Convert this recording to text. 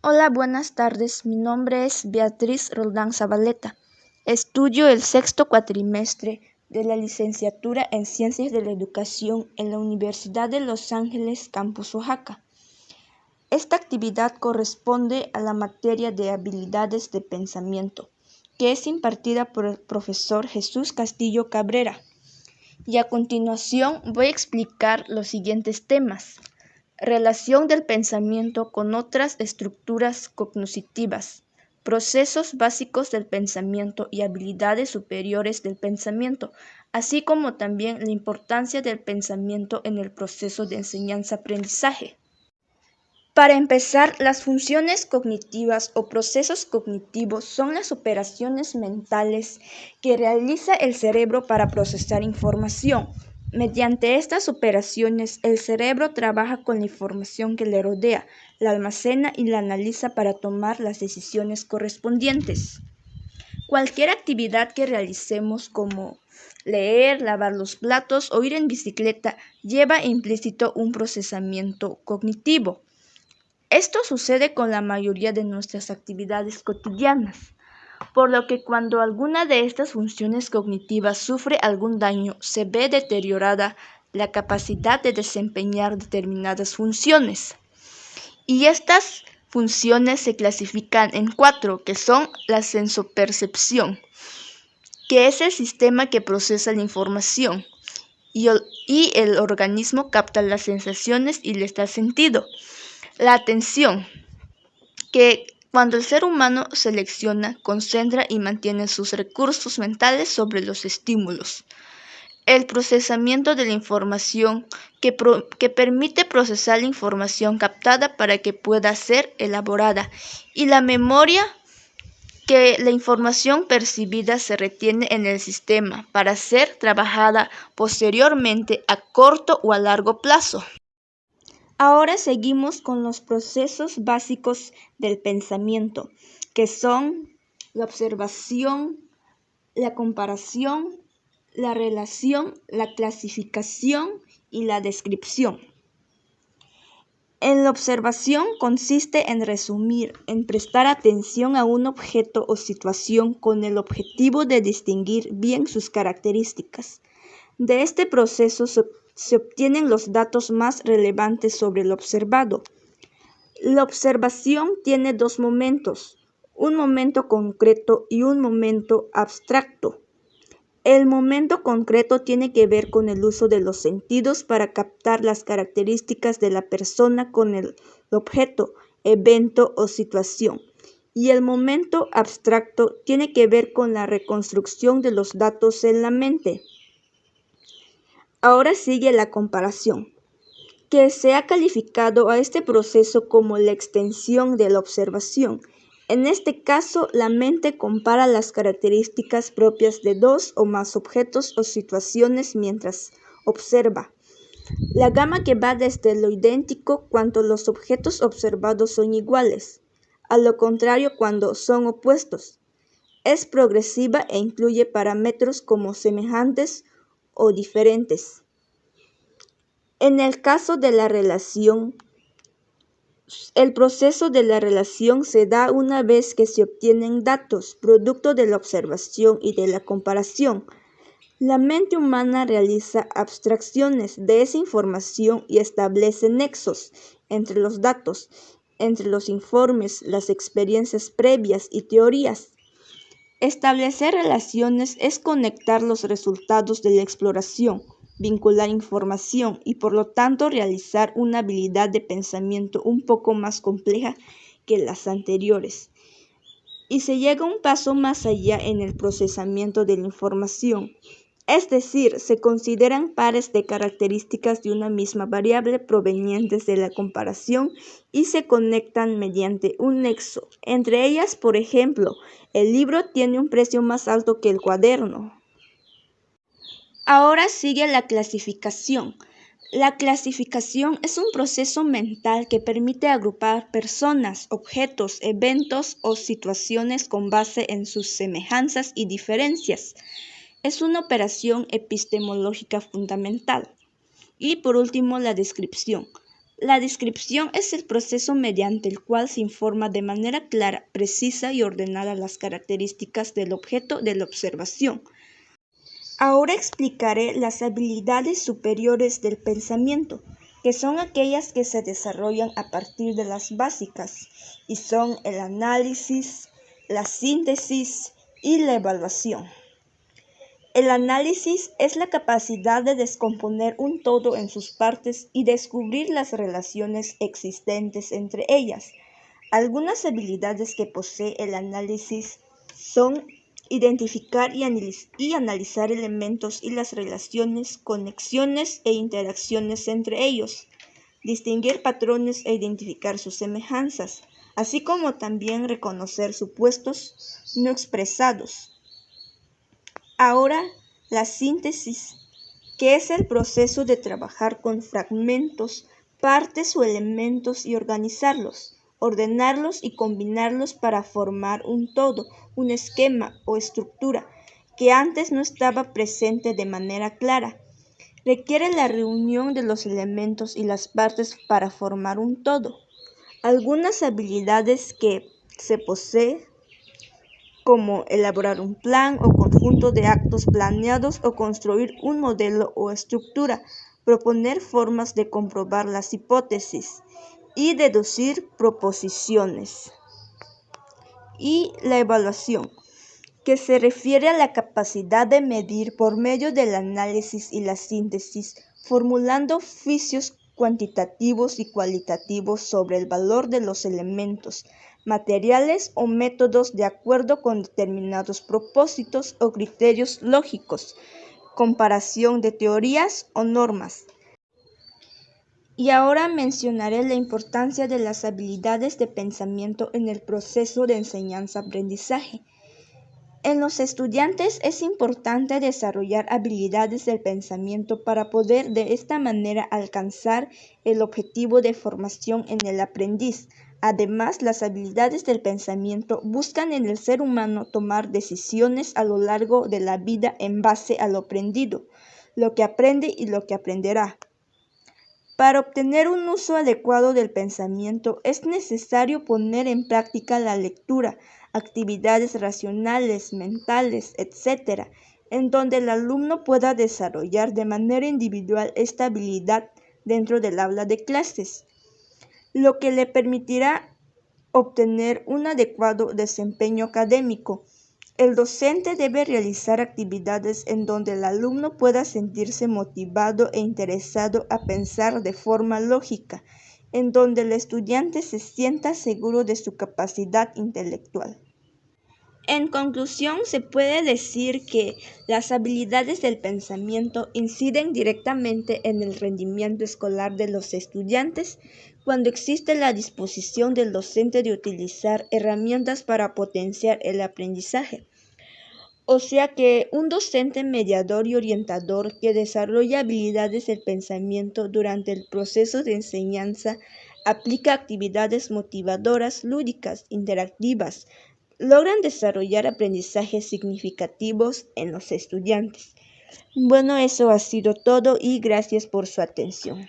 Hola, buenas tardes. Mi nombre es Beatriz Roldán Zabaleta. Estudio el sexto cuatrimestre de la licenciatura en Ciencias de la Educación en la Universidad de Los Ángeles, Campus Oaxaca. Esta actividad corresponde a la materia de habilidades de pensamiento, que es impartida por el profesor Jesús Castillo Cabrera. Y a continuación voy a explicar los siguientes temas. Relación del pensamiento con otras estructuras cognitivas, procesos básicos del pensamiento y habilidades superiores del pensamiento, así como también la importancia del pensamiento en el proceso de enseñanza-aprendizaje. Para empezar, las funciones cognitivas o procesos cognitivos son las operaciones mentales que realiza el cerebro para procesar información. Mediante estas operaciones, el cerebro trabaja con la información que le rodea, la almacena y la analiza para tomar las decisiones correspondientes. Cualquier actividad que realicemos como leer, lavar los platos o ir en bicicleta lleva implícito un procesamiento cognitivo. Esto sucede con la mayoría de nuestras actividades cotidianas, por lo que cuando alguna de estas funciones cognitivas sufre algún daño, se ve deteriorada la capacidad de desempeñar determinadas funciones. Y estas funciones se clasifican en 4, que son la sensopercepción, que es el sistema que procesa la información, y el organismo capta las sensaciones y les da sentido. La atención, que cuando el ser humano selecciona, concentra y mantiene sus recursos mentales sobre los estímulos. El procesamiento de la información, que permite procesar la información captada para que pueda ser elaborada. Y la memoria, que la información percibida se retiene en el sistema para ser trabajada posteriormente a corto o a largo plazo. Ahora seguimos con los procesos básicos del pensamiento, que son la observación, la comparación, la relación, la clasificación y la descripción. En la observación consiste en resumir, en prestar atención a un objeto o situación con el objetivo de distinguir bien sus características. De este proceso se obtienen los datos más relevantes sobre lo observado. La observación tiene 2 momentos, un momento concreto y un momento abstracto. El momento concreto tiene que ver con el uso de los sentidos para captar las características de la persona con el objeto, evento o situación. Y el momento abstracto tiene que ver con la reconstrucción de los datos en la mente. Ahora sigue la comparación, que se ha calificado a este proceso como la extensión de la observación. En este caso, la mente compara las características propias de 2 o más objetos o situaciones mientras observa. La gama que va desde lo idéntico cuando los objetos observados son iguales, a lo contrario cuando son opuestos. Es progresiva e incluye parámetros como semejantes o diferentes. En el caso de la relación, el proceso de la relación se da una vez que se obtienen datos, producto de la observación y de la comparación. La mente humana realiza abstracciones de esa información y establece nexos entre los datos, entre los informes, las experiencias previas y teorías. Establecer relaciones es conectar los resultados de la exploración, vincular información y por lo tanto realizar una habilidad de pensamiento un poco más compleja que las anteriores. Y se llega un paso más allá en el procesamiento de la información, es decir, se consideran pares de características de una misma variable provenientes de la comparación y se conectan mediante un nexo. Entre ellas, por ejemplo, el libro tiene un precio más alto que el cuaderno. Ahora sigue la clasificación. La clasificación es un proceso mental que permite agrupar personas, objetos, eventos o situaciones con base en sus semejanzas y diferencias. Es una operación epistemológica fundamental. Y por último, la descripción. La descripción es el proceso mediante el cual se informa de manera clara, precisa y ordenada las características del objeto de la observación. Ahora explicaré las habilidades superiores del pensamiento, que son aquellas que se desarrollan a partir de las básicas, y son el análisis, la síntesis y la evaluación. El análisis es la capacidad de descomponer un todo en sus partes y descubrir las relaciones existentes entre ellas. Algunas habilidades que posee el análisis son identificar y analizar elementos y las relaciones, conexiones e interacciones entre ellos, distinguir patrones e identificar sus semejanzas, así como también reconocer supuestos no expresados. Ahora, la síntesis, que es el proceso de trabajar con fragmentos, partes o elementos y organizarlos, ordenarlos y combinarlos para formar un todo, un esquema o estructura que antes no estaba presente de manera clara. Requiere la reunión de los elementos y las partes para formar un todo. Algunas habilidades que se poseen como elaborar un plan o conjunto de actos planeados o construir un modelo o estructura, proponer formas de comprobar las hipótesis y deducir proposiciones. Y la evaluación, que se refiere a la capacidad de medir por medio del análisis y la síntesis, formulando juicios cuantitativos y cualitativos sobre el valor de los elementos, materiales o métodos de acuerdo con determinados propósitos o criterios lógicos, comparación de teorías o normas. Y ahora mencionaré la importancia de las habilidades de pensamiento en el proceso de enseñanza-aprendizaje. En los estudiantes es importante desarrollar habilidades del pensamiento para poder de esta manera alcanzar el objetivo de formación en el aprendiz. Además, las habilidades del pensamiento buscan en el ser humano tomar decisiones a lo largo de la vida en base a lo aprendido, lo que aprende y lo que aprenderá. Para obtener un uso adecuado del pensamiento es necesario poner en práctica la lectura, actividades racionales, mentales, etc., en donde el alumno pueda desarrollar de manera individual esta habilidad dentro del aula de clases, lo que le permitirá obtener un adecuado desempeño académico. El docente debe realizar actividades en donde el alumno pueda sentirse motivado e interesado a pensar de forma lógica, en donde el estudiante se sienta seguro de su capacidad intelectual. En conclusión, se puede decir que las habilidades del pensamiento inciden directamente en el rendimiento escolar de los estudiantes cuando existe la disposición del docente de utilizar herramientas para potenciar el aprendizaje. O sea que un docente mediador y orientador que desarrolla habilidades del pensamiento durante el proceso de enseñanza aplica actividades motivadoras, lúdicas, interactivas, logran desarrollar aprendizajes significativos en los estudiantes. Bueno, eso ha sido todo y gracias por su atención.